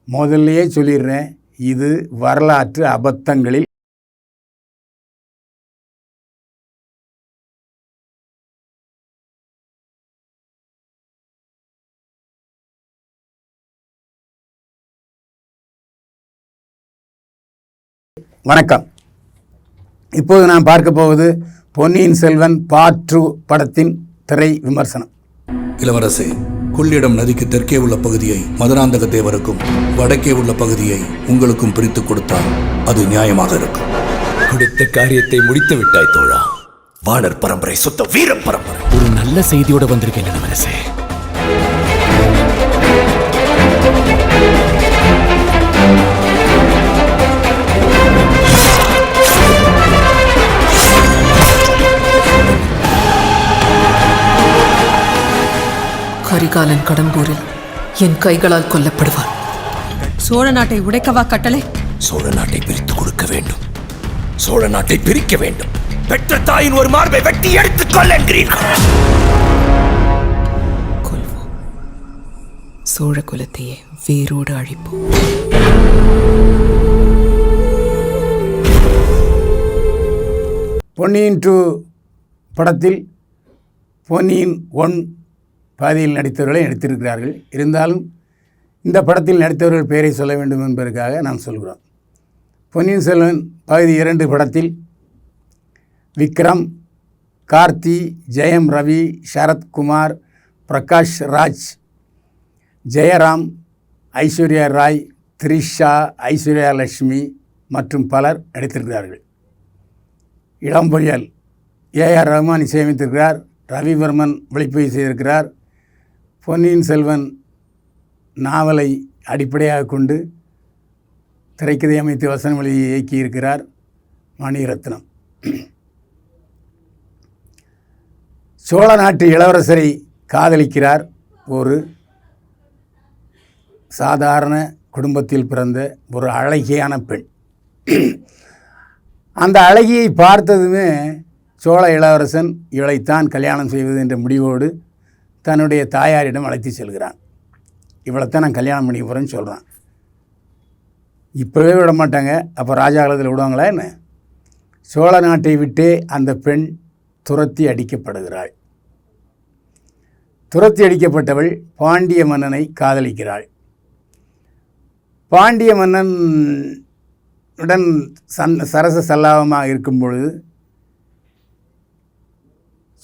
முதல்லையே சொல்லிடுறேன், இது வரலாற்று அபத்தங்களில் வணக்கம். இப்போது நான் பார்க்க போவது பொன்னியின் செல்வன் பார்ட் 2 படத்தின் திரை விமர்சனம். இளவரசே, கொள்ளிடம் நதிக்கு தெற்கே உள்ள பகுதியை மதுராந்தக தேவருக்கும் வடக்கே உள்ள பகுதியை உங்களுக்கும் பிரித்து கொடுத்தால் அது நியாயமாக இருக்கும். கொடுத்த காரியத்தை முடித்து விட்டாய் தோழா. வானர் பரம்பரை சுத்த வீர பரம்பரை. ஒரு நல்ல செய்தியோட வந்திருக்கேன் இளவரசே. கரிகாலன் கடம்பூரில் என் கைகளால் கொல்லப்படுவார். சோழ நாட்டை உடைக்கவா கட்டளை? சோழ நாட்டை பிரித்து கொடுக்க வேண்டும். சோழ நாட்டை பிரிக்க வேண்டும். பெற்ற தாயின் ஒரு மார்பை வெட்டி எடுத்துக் கொள்ள என்கிறீர்கள். கொல்வோம். சோழ குலத்தையே வேரோடு அழிப்போம். பொன்னியின் 2 படத்தில் பொன்னியின் 1 பாதியில் நடித்தவர்களை நடித்திருக்கிறார்கள். இருந்தாலும் இந்த படத்தில் நடித்தவர்கள் பெயரை சொல்ல வேண்டும் என்பதற்காக நாம் சொல்கிறோம். பொன்னியின் செல்வன் பகுதி 2 படத்தில் விக்ரம், கார்த்தி, ஜெயம் ரவி, சரத்குமார், பிரகாஷ் ராஜ், ஜெயராம், ஐஸ்வர்யா ராய், த்ரிஷா, ஐஸ்வர்யா லட்சுமி மற்றும் பலர் நடித்திருக்கிறார்கள். இளம்பொயல் ஏஆர் ரஹ்மான் இசையமைத்திருக்கிறார். ரவிவர்மன் ஒளிப்பதிவு செய்திருக்கிறார். பொன்னியின் செல்வன் நாவலை அடிப்படையாக கொண்டு திரைக்கதை அமைத்து வசனம் எழுதி இயக்கியிருக்கிறார் மணிரத்னம். சோழ நாட்டு இளவரசரை காதலிக்கிறார் ஒரு சாதாரண குடும்பத்தில் பிறந்த ஒரு அழகியான பெண். அந்த அழகியை பார்த்ததுமே சோழ இளவரசன் இவளைத்தான் கல்யாணம் செய்வது என்ற முடிவோடு தன்னுடைய தாயாரிடம் அழைத்து செல்கிறான். இவளைத்தான் நான் கல்யாணம் பண்ணி போகிறேன்னு சொல்கிறான். இப்போவே விட மாட்டாங்க, அப்போ ராஜா காலத்தில் விடுவாங்களா என்ன? சோழ நாட்டை விட்டே அந்த பெண் துரத்தி அடிக்கப்படுகிறாள். துரத்தி அடிக்கப்பட்டவள் பாண்டிய மன்னனை காதலிக்கிறாள். பாண்டிய மன்னன் உடன் சரச சல்லாபமாக இருக்கும் பொழுது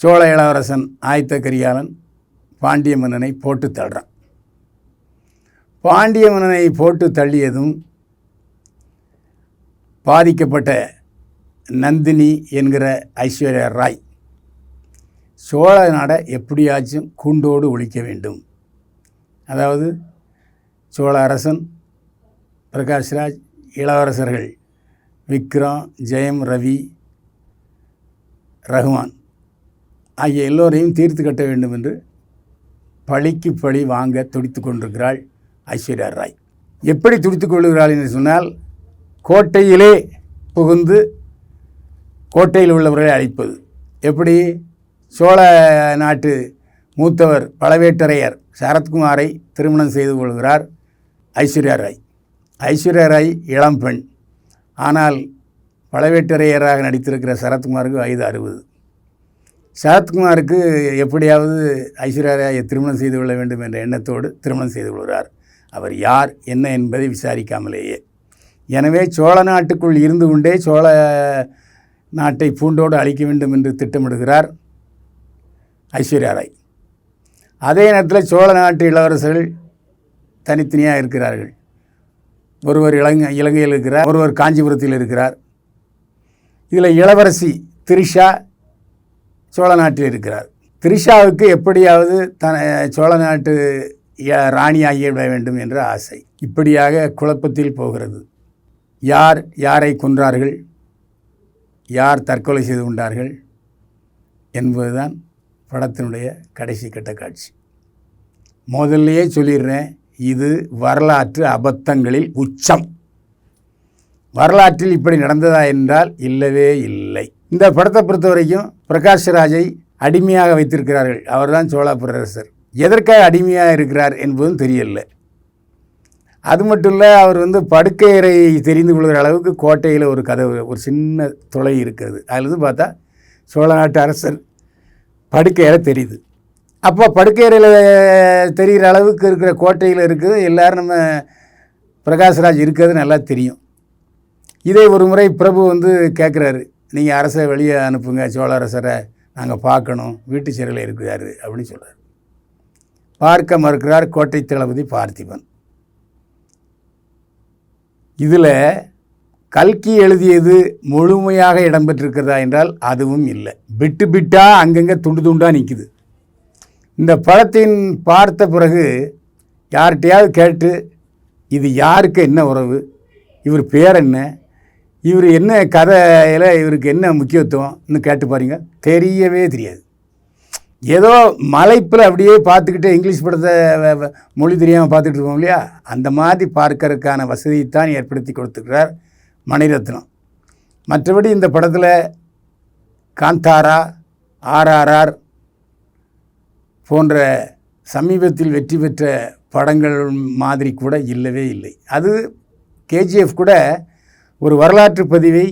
சோழ இளவரசன் ஆயத்த கரிகாலன் பாண்டிய மன்னனை போட்டு தள்ளுறான். பாண்டிய மன்னனை போட்டு தள்ளியதும் பாதிக்கப்பட்ட நந்தினி என்கிற ஐஸ்வர்யா ராய் சோழ நாடை எப்படியாச்சும் கூண்டோடு ஒழிக்க வேண்டும். அதாவது சோழ அரசன், பிரகாஷ்ராஜ், இளவரசர்கள் விக்ரம், ஜெயம் ரவி, ரஹ்மான் ஆகிய எல்லோரையும் தீர்த்து கட்ட வேண்டும் என்று பழிக்கு பழி வாங்க துடித்து கொண்டிருக்கிறாள் ஐஸ்வர்யா ராய். எப்படி துடித்து கொள்கிறாள் என்று சொன்னால், கோட்டையிலே புகுந்து கோட்டையில் உள்ளவர்களை அழிப்பது. எப்படி? சோழ நாட்டு மூத்தவர் பழவேட்டரையர் சரத்குமாரை திருமணம் செய்து கொள்கிறார் ஐஸ்வர்யா ராய். ஐஸ்வர்யா ராய் இளம்பெண். ஆனால் பழவேட்டரையராக நடித்திருக்கிற சரத்குமாருக்கு வயது 60. சரத்குமாருக்கு எப்படியாவது ஐஸ்வர்யா ராயை திருமணம் செய்து கொள்ள வேண்டும் என்ற எண்ணத்தோடு திருமணம் செய்து கொள்கிறார். அவர் யார் என்ன என்பதை விசாரிக்காமலேயே. எனவே சோழ நாட்டுக்குள் இருந்து கொண்டே சோழ நாட்டை பூண்டோடு அழிக்க வேண்டும் என்று திட்டமிடுகிறார் ஐஸ்வர்யா ராய். அதே நேரத்தில் சோழ நாட்டு இளவரசர்கள் தனித்தனியாக இருக்கிறார்கள். ஒருவர் இலங்கையில் இருக்கிறார், ஒருவர் காஞ்சிபுரத்தில் இருக்கிறார். இதில் இளவரசி த்ரிஷா சோழ நாட்டில் இருக்கிறார். த்ரிஷாவுக்கு எப்படியாவது சோழ நாட்டு ராணியாகிவிட வேண்டும் என்ற ஆசை. இப்படியாக குழப்பத்தில் போகிறது. யார் யாரை கொன்றார்கள், யார் தற்கொலை செய்து கொண்டார்கள் என்பதுதான் படத்தினுடைய கடைசி கட்ட காட்சி. முதல்லையே சொல்லிடுறேன், இது வரலாற்று அபத்தங்களில் உச்சம். வரலாற்றில் இப்படி நடந்ததா என்றால் இல்லவே இல்லை. இந்த படத்தை பொறுத்த வரைக்கும் பிரகாஷ் ராஜை அடிமையாக வைத்திருக்கிறார்கள். அவர்தான் சோழ பேரரசர். எதற்காக அடிமையாக இருக்கிறார் என்பதும் தெரியல. அது மட்டும் இல்லை, அவர் வந்து படுக்கையறை தெரிந்து கொள்கிற அளவுக்கு கோட்டையில் ஒரு கதவு, ஒரு சின்ன துளை இருக்கிறது. அதுலேருந்து பார்த்தா சோழ நாட்டு அரசர் படுக்கையறை தெரியுது. அப்போ படுக்கையறையில் தெரிகிற அளவுக்கு இருக்கிற கோட்டையில் இருக்குது எல்லோரும் நம்ம பிரகாஷ்ராஜ் இருக்கிறது நல்லா தெரியும். இதே ஒரு முறை பிரபு வந்து கேட்குறாரு, நீங்கள் அரசை வெளியே அனுப்புங்க, சோழ அரசரை நாங்கள் பார்க்கணும், வீட்டு சிறையில் இருக்கிறாரு அப்படின்னு சொல்கிறார். பார்க்க மறுக்கிறார் கோட்டை தளபதி பார்த்திபன். இதில் கல்கி எழுதியது முழுமையாக இடம்பெற்றிருக்கிறதா என்றால் அதுவும் இல்லை. பிட்டு பிட்டாக அங்கங்கே துண்டு துண்டாக நிற்குது. இந்த படத்தின் பார்த்த பிறகு யார்கிட்டையாவது கேட்டு இது யாருக்கு என்ன உறவு, இவர் பேர் என்ன, இவர் என்ன கதையில் இவருக்கு என்ன முக்கியத்துவம்னு கேட்டு பாருங்க, தெரியவே தெரியாது. ஏதோ மலைப்பில் அப்படியே பார்த்துக்கிட்டு இங்கிலீஷ் படத்தை மொழி தெரியாமல் பார்த்துட்டு இருக்கோம் இல்லையா, அந்த மாதிரி பார்க்கறதுக்கான வசதியைத்தான் ஏற்படுத்தி கொடுத்துக்கிறார் மணிரத்னம். மற்றபடி இந்த படத்தில் காந்தாரா, RRR போன்ற சமீபத்தில் வெற்றி பெற்ற படங்கள் மாதிரி கூட இல்லவே இல்லை. அது KGF கூட ஒரு வரலாற்று பதிவை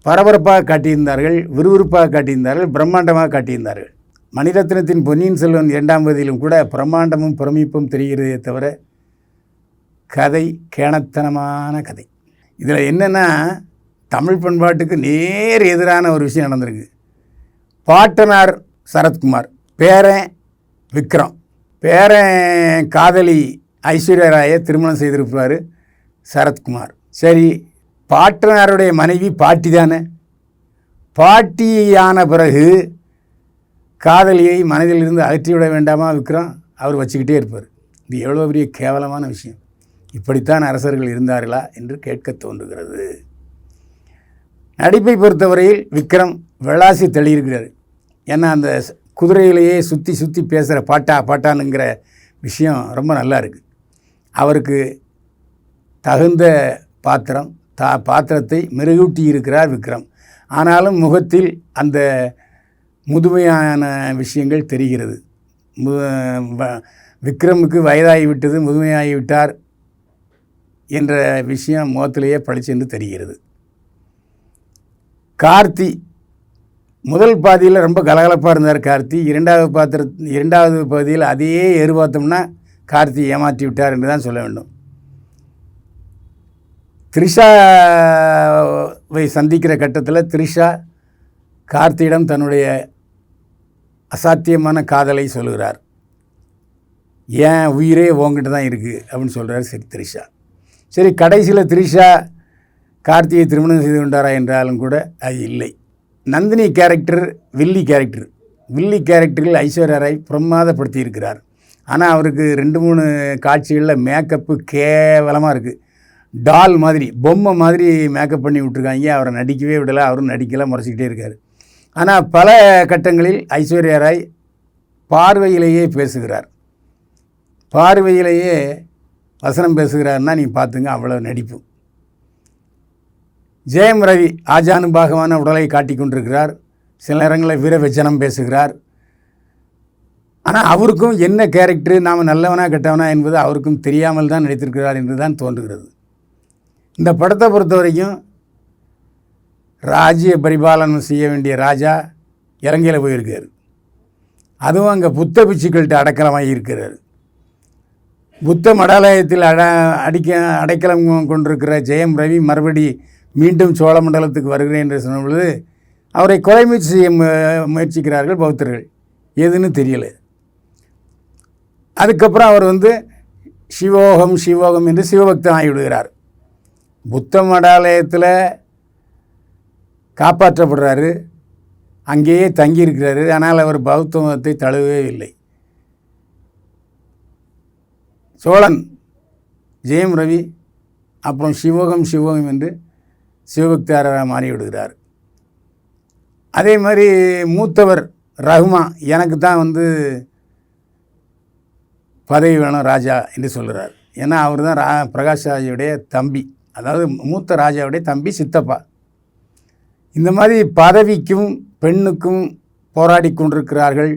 பரபரப்பாக காட்டியிருந்தார்கள், விறுவிறுப்பாக காட்டியிருந்தார்கள், பிரம்மாண்டமாக காட்டியிருந்தார்கள். மணிரத்னத்தின் பொன்னியின் செல்வன் 2ஆம் பகுதியிலும் கூட பிரம்மாண்டமும் பிரமிப்பும் தெரிகிறதே தவிர கதை கேணத்தனமான கதை. இதில் என்னென்னா, தமிழ் பண்பாட்டுக்கு நேர் எதிரான ஒரு விஷயம் நடந்திருக்கு. பாட்டனார் சரத்குமார், பேரன் விக்ரம், பேரன் காதலி ஐஸ்வர்யா ராயை திருமணம் செய்திருப்பார் சரத்குமார். சரி, பாட்டனாருடைய மனைவி பாட்டி தானே. பாட்டியான பிறகு காதலியை மனதிலிருந்து அகற்றிவிட வேண்டாமா விக்ரம்? அவர் வச்சுக்கிட்டே இருப்பார். இது எவ்வளோ பெரிய கேவலமான விஷயம். இப்படித்தான் அரசர்கள் இருந்தார்களா என்று கேட்க தோன்றுகிறது. நடிப்பை பொறுத்தவரையில் விக்ரம் வெளாசி தள்ளியிருக்கிறார். ஏன்னா அந்த குதிரையிலேயே சுற்றி சுற்றி பேசுகிற பாட்டானுங்கிற விஷயம் ரொம்ப நல்லா இருக்குது. அவருக்கு தகுந்த பாத்திரத்தை மெருகூட்டி இருக்கிறார் விக்ரம். ஆனாலும் முகத்தில் அந்த முதுமையான விஷயங்கள் தெரிகிறது. விக்ரமுக்கு வயதாகிவிட்டது, முதுமையாகிவிட்டார் என்ற விஷயம் முகத்திலேயே பளிச்சென்று தெரிகிறது. கார்த்தி முதல் பாதியில் ரொம்ப கலகலப்பாக இருந்தார் கார்த்தி. இரண்டாவது பகுதியில் அதையே எதிர்பார்த்தோம்னா கார்த்தி ஏமாற்றி விட்டார் என்று தான் சொல்ல வேண்டும். த்ரிஷாவை சந்திக்கிற கட்டத்தில் த்ரிஷா கார்த்தியிடம் தன்னுடைய அசாத்தியமான காதலை சொல்லுகிறார். ஏன் உயிரே உங்ககிட்ட தான் இருக்குது அப்படின்னு சொல்கிறார். சரி த்ரிஷா. சரி, கடைசியில் த்ரிஷா கார்த்தியை திருமணம் செய்து கொண்டாரா என்றாலும் கூட அது இல்லை. நந்தினி கேரக்டர் வில்லி கேரக்டரில் ஐஸ்வர்யா ராய் பிரமாதப்படுத்தி இருக்கிறார். ஆனால் அவருக்கு 2-3 காட்சிகளில் மேக்கப்பு கேவலமாக இருக்குது. டால் மாதிரி, பொம்மை மாதிரி மேக்கப் பண்ணி விட்ருக்காங்க. அவரை நடிக்கவே விடலை, அவரும் நடிக்கலை, முறைச்சிக்கிட்டே இருக்கார். ஆனால் பல கட்டங்களில் ஐஸ்வர்யா ராய் பார்வையிலேயே பேசுகிறார். பார்வையிலேயே வசனம் பேசுகிறார்னா நீ பார்த்துங்க, அவ்வளோ நடிப்பு. ஜெயம் ரவி ஆஜானுபாகமான உடலை காட்டி கொண்டிருக்கிறார். சில நேரங்களில் வீரவச்சனம் பேசுகிறார். ஆனால் அவருக்கும் என்ன கேரக்டரு, நாம் நல்லவனா கெட்டவனா என்பது அவருக்கும் தெரியாமல் தான் நடித்திருக்கிறார் என்று தான் தோன்றுகிறது. இந்த படத்தை பொறுத்த வரைக்கும் ராஜ்ய பரிபாலனம் செய்ய வேண்டிய ராஜா இலங்கையில் போயிருக்கார். அதுவும் அங்கே புத்த பிட்சுக்கள்கிட்ட அடக்கலமாக இருக்கிறார். புத்த மடாலயத்தில் அடைக்கலம் கொண்டிருக்கிற ஜெயம் ரவி மறுபடி மீண்டும் சோழ மண்டலத்துக்கு வருகிறேன் என்று சொன்ன பொழுது அவரை கொலை முயற்சி செய்ய முயற்சிக்கிறார்கள் பௌத்தர்கள். எதுன்னு தெரியலை. அதுக்கப்புறம் அவர் வந்து சிவோகம் என்று சிவபக்தன் ஆகிவிடுகிறார். புத்த மடாலயத்தில் காப்பாற்றப்படுறாரு, அங்கேயே தங்கியிருக்கிறாரு. ஆனால் அவர் பௌத்த மதத்தை தழுவவே இல்லை. சோழன் ஜெயம் ரவி அப்புறம் சிவோகம் என்று சிவபக்தராக மாறிவிடுகிறார். அதே மாதிரி மூத்தவர் ரகுமா எனக்கு தான் வந்து பதவி வேணும் ராஜா என்று சொல்கிறார். ஏன்னா அவர் தான் பிரகாஷ் ராஜுடைய தம்பி, அதாவது மூத்த ராஜாவுடைய தம்பி, சித்தப்பா. இந்த மாதிரி பதவிக்கும் பெண்ணுக்கும் போராடி கொண்டிருக்கிறார்கள்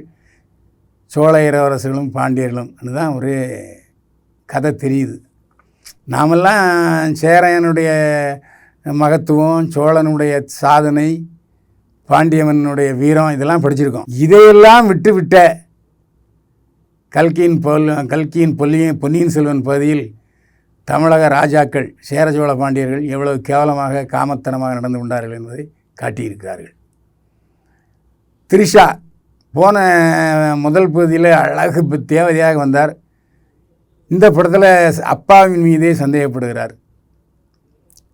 சோழ இளவரசர்களும் பாண்டியர்களும் தான் ஒரே கதை தெரியுது. நாமெல்லாம் சேரனுடைய மகத்துவம், சோழனுடைய சாதனை, பாண்டியவனுடைய வீரம் இதெல்லாம் படிச்சிருக்கோம். இதையெல்லாம் விட்டு கல்கியின் பொன்னியின் செல்வன் பகுதியில் தமிழக ராஜாக்கள் சேர சோழ பாண்டியர்கள் எவ்வளவு கேவலமாக காமத்தனமாக நடந்து கொண்டார்கள் என்பதை காட்டியிருக்கிறார்கள். திரிஷா போன முதல் பகுதியில் அழகு தேவதையாக வந்தார். இந்த படத்தில் அப்பாவின் மீதே சந்தேகப்படுகிறார்.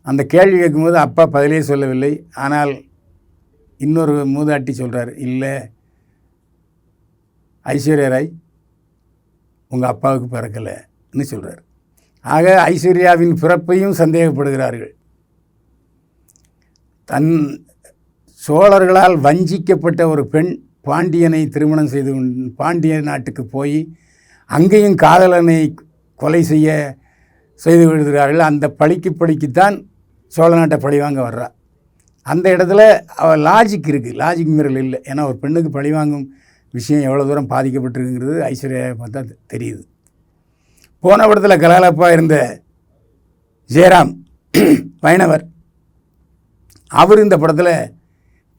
அந்த கேள்வி கேட்கும்போது அப்பா பதிலே சொல்லவில்லை. ஆனால் இன்னொரு மூதாட்டி சொல்கிறார், இல்லை ஐஸ்வர்யா ராய் உங்கள் அப்பாவுக்கு பிறக்கலைன்னு சொல்கிறார். ஆக ஐஸ்வர்யாவின் பிறப்பையும் சந்தேகப்படுகிறார்கள். சோழர்களால் வஞ்சிக்கப்பட்ட ஒரு பெண் பாண்டியனை திருமணம் செய்து பாண்டிய நாட்டுக்கு போய் அங்கேயும் காதலனை கொலை செய்து விடுகிறார்கள். அந்த பழிக்குத்தான் சோழ நாட்டை பழிவாங்க வர்றா. அந்த இடத்துல அவள் லாஜிக் இருக்குது, லாஜிக் மீறல் இல்லை. ஏன்னா ஒரு பெண்ணுக்கு பழிவாங்கும் விஷயம் எவ்வளோ தூரம் பாதிக்கப்பட்டிருக்குங்கிறது ஐஸ்வர்யாவை பார்த்தா தெரியுது. போன படத்தில் கலாலப்பா இருந்த ஜெயராம் வைணவர், அவர் இந்த படத்தில்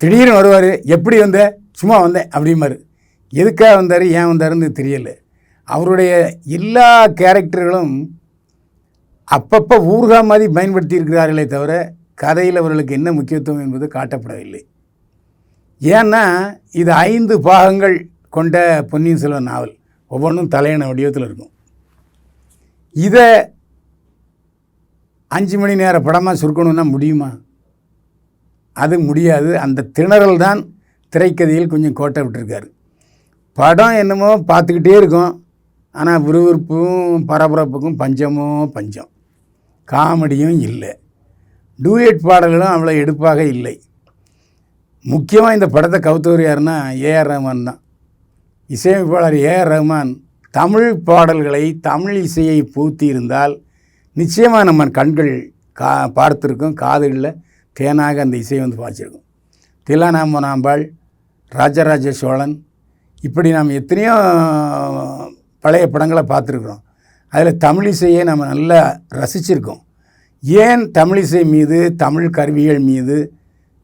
திடீர்னு வருவார். எப்படி வந்த? சும்மா வந்தேன் அப்படிம்பார். எதுக்காக வந்தார், ஏன் வந்தாருன்னு தெரியலை. அவருடைய எல்லா கேரக்டர்களும் அப்பப்போ ஊர்கா மாதிரி பயன்படுத்தி இருக்கிறார்களே தவிர கதையில் அவர்களுக்கு என்ன முக்கியத்துவம் என்பது காட்டப்படவில்லை. ஏன்னா இது 5 பாகங்கள் கொண்ட பொன்னியின் செல்வன் நாவல், ஒவ்வொன்றும் தலையண வடிவத்தில் இருக்கும். இதை 5 மணி நேர படமாக சுருக்கணும்னா முடியுமா? அது முடியாது. அந்த திணறல் தான் திரைக்கதையில் கொஞ்சம் கோட்டை விட்டுருக்காரு. படம் என்னமோ பார்த்துக்கிட்டே இருக்கும், ஆனால் விறுவிறுப்பும் பரபரப்புக்கும் பஞ்சம். காமெடியும் இல்லை, டூயட் பாடல்களும் அவ்வளோ எடுப்பாக இல்லை. முக்கியமாக இந்த படத்தை கவுத்தவர் யாருன்னா ஏஆர் ரஹ்மான் தான். இசையமைப்பாளர் ஏஆர் ரஹ்மான் தமிழ் பாடல்களை, தமிழ் இசையை பூத்தி இருந்தால் நிச்சயமாக நம்ம கண்கள் பார்த்துருக்கோம், காதுகளில் தேனாக அந்த இசையை வந்து பாய்ச்சிருக்கும். தில்லானாம்பனாம்பாள், ராஜராஜ சோழன், இப்படி நாம் எத்தனையோ பழைய படங்களை பார்த்துருக்குறோம். அதில் தமிழ் இசையை நம்ம நல்லா ரசிச்சிருக்கோம். ஏன் தமிழிசை மீது, தமிழ் கருவிகள் மீது,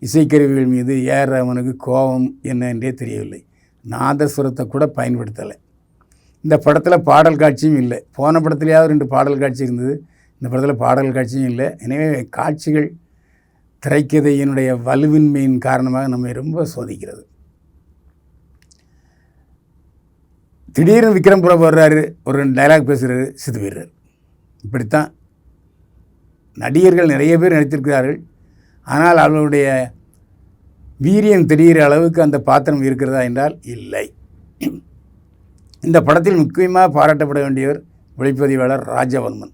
இசைக்கருவிகள் மீது ஏஆர் ரஹ்மானுக்கு கோபம் என்ன என்றே தெரியவில்லை. நாதஸ்வரத்தை கூட பயன்படுத்தலை. இந்த படத்தில் பாடல் காட்சியும் இல்லை. போன படத்துலையாவது 2 பாடல் காட்சி இருந்தது, இந்த படத்தில் பாடல் காட்சியும் இல்லை. எனவே காட்சிகள் திரைக்கதையினுடைய வலுவின்மையின் காரணமாக நம்மை ரொம்ப சோதிக்கிறது. திடீர்னு விக்ரம் பிரபு வர்றாரு, ஒரு 2 டைலாக் பேசுகிறாரு, சித்து போயிடுறாரு. இப்படித்தான் நடிகர்கள் நிறைய பேர் நடித்திருக்கிறார்கள். ஆனால் அவர்களுடைய வீரியம் தெரிகிற அளவுக்கு அந்த பாத்திரம் இருக்கிறதா என்றால் இல்லை. இந்த படத்தில் முக்கியமாக பாராட்டப்பட வேண்டியவர் ஒளிப்பதிவாளர் ராஜவர்மன்.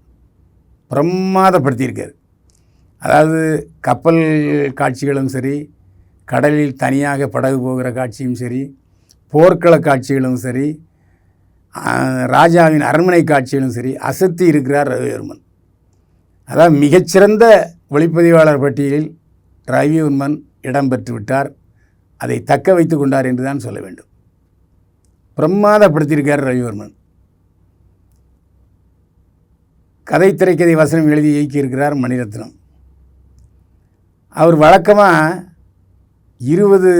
பிரமாதப்படுத்தியிருக்கார். அதாவது கப்பல் காட்சிகளும் சரி, கடலில் தனியாக படகு போகிற காட்சியும் சரி, போர்க்கள காட்சிகளும் சரி, ராஜாவின் அரண்மனை காட்சிகளும் சரி, அசத்தி இருக்கிறார் ரவிவர்மன். அதாவது மிகச்சிறந்த ஒளிப்பதிவாளர் பட்டியலில் ரவிவர்மன் இடம்பெற்று விட்டார். அதை தக்க வைத்து கொண்டார் என்று தான் சொல்ல வேண்டும். பிரமாதப்படுத்தியிருக்கார் ரவிவர்மன். கதை, திரைக்கதை, வசனம் எழுதி இயக்கியிருக்கிறார் மணிரத்னம். அவர் வழக்கமாக 20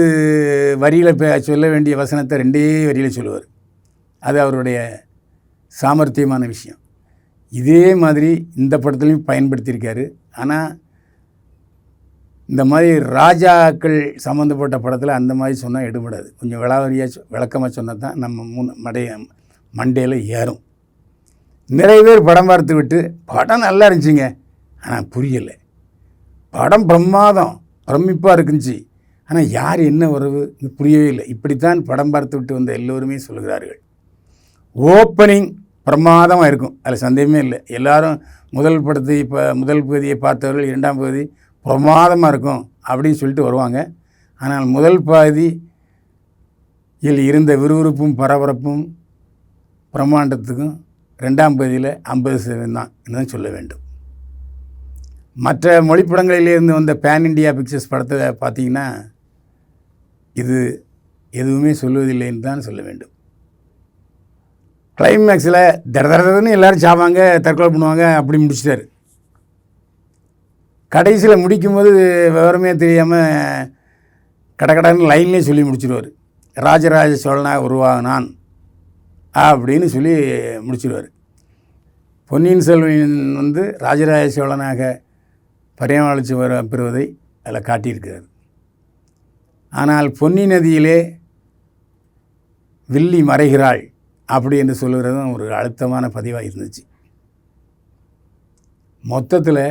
வரியில் சொல்ல வேண்டிய வசனத்தை 2 வரியில் சொல்லுவார். அது அவருடைய சாமர்த்தியமான விஷயம். இதே மாதிரி இந்த படத்துலையும் பயன்படுத்தியிருக்காரு. ஆனால் இந்த மாதிரி ராஜாக்கள் சம்மந்தப்பட்ட படத்தில் அந்த மாதிரி சொன்னால் எடுபடாது. கொஞ்சம் விளக்கமாக சொன்னால் தான் நம்ம மண்டையில் ஏறும். நிறைய பேர் படம் பார்த்து விட்டு படம் நல்லா இருந்துச்சுங்க, ஆனால் புரியலை, படம் பிரமிப்பாக இருக்குந்துச்சு, ஆனால் யார் என்ன உறவு புரியவே இல்லை, இப்படித்தான் படம் பார்த்து விட்டு வந்த எல்லோருமே சொல்கிறார்கள். ஓப்பனிங் பிரமாதமாக இருக்கும், அதில் சந்தேகமே இல்லை. எல்லோரும் முதல் பகுதியை பார்த்தவர்கள் 2ஆம் பகுதி பிரமாதமாக இருக்கும் அப்படின்னு சொல்லிட்டு வருவாங்க. ஆனால் முதல் பகுதியில் இருந்த விறுவிறுப்பும் பரபரப்பும் பிரம்மாண்டத்துக்கும் 2ஆம் பகுதியில் 50% தான் என்று சொல்ல வேண்டும். மற்ற மொழிப்படங்களிலிருந்து வந்த பேன் இண்டியா பிக்சர்ஸ் படத்தை பார்த்திங்கன்னா இது எதுவுமே சொல்வதில்லைன்னு தான் சொல்ல வேண்டும். கிளைமேக்ஸில் தரதரன்னு எல்லோரும் சாவாங்க, தற்கொலை பண்ணுவாங்க, அப்படி முடிச்சிட்டாரு. கடைசியில் முடிக்கும்போது விவரமே தெரியாமல் கடகடன்னு லைன்லேயே சொல்லி முடிச்சிடுவார். ராஜராஜ சோழனாக உருவாகினான் அப்படின்னு சொல்லி முடிச்சிடுவார். பொன்னியின் செல்வன் வந்து ராஜராஜ சோழனாக பரிணாமம் பெறுவதை அதில் காட்டியிருக்கிறார். ஆனால் பொன்னி நதியிலே வில்லி மறைகிறாள் அப்படி என்று சொல்லுகிறதும் ஒரு அழுத்தமான பதிவாக இருந்துச்சு. மொத்தத்தில்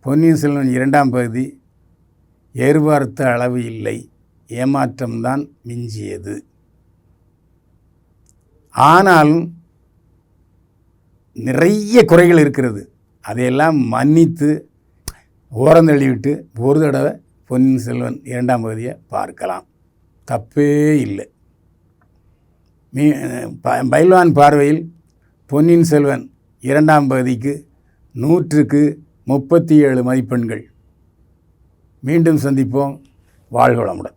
பொன்னியின் செல்வன் 2ஆம் பகுதி எதிர்பார்த்த அளவு இல்லை, ஏமாற்றம்தான் மிஞ்சியது. ஆனாலும் நிறைய குறைகள் இருக்கிறது. அதையெல்லாம் மன்னித்து ஓரந்தள்ளிவிட்டு ஒரு தடவை பொன்னியின் செல்வன் 2ஆம் பகுதியை பார்க்கலாம், தப்பே இல்லை. பைல்வான் பார்வையில் பொன்னியின் செல்வன் 2ஆம் பகுதிக்கு 100க்கு 37 மதிப்பெண்கள். மீண்டும் சந்திப்போம். வாழ்க வளமுடன்.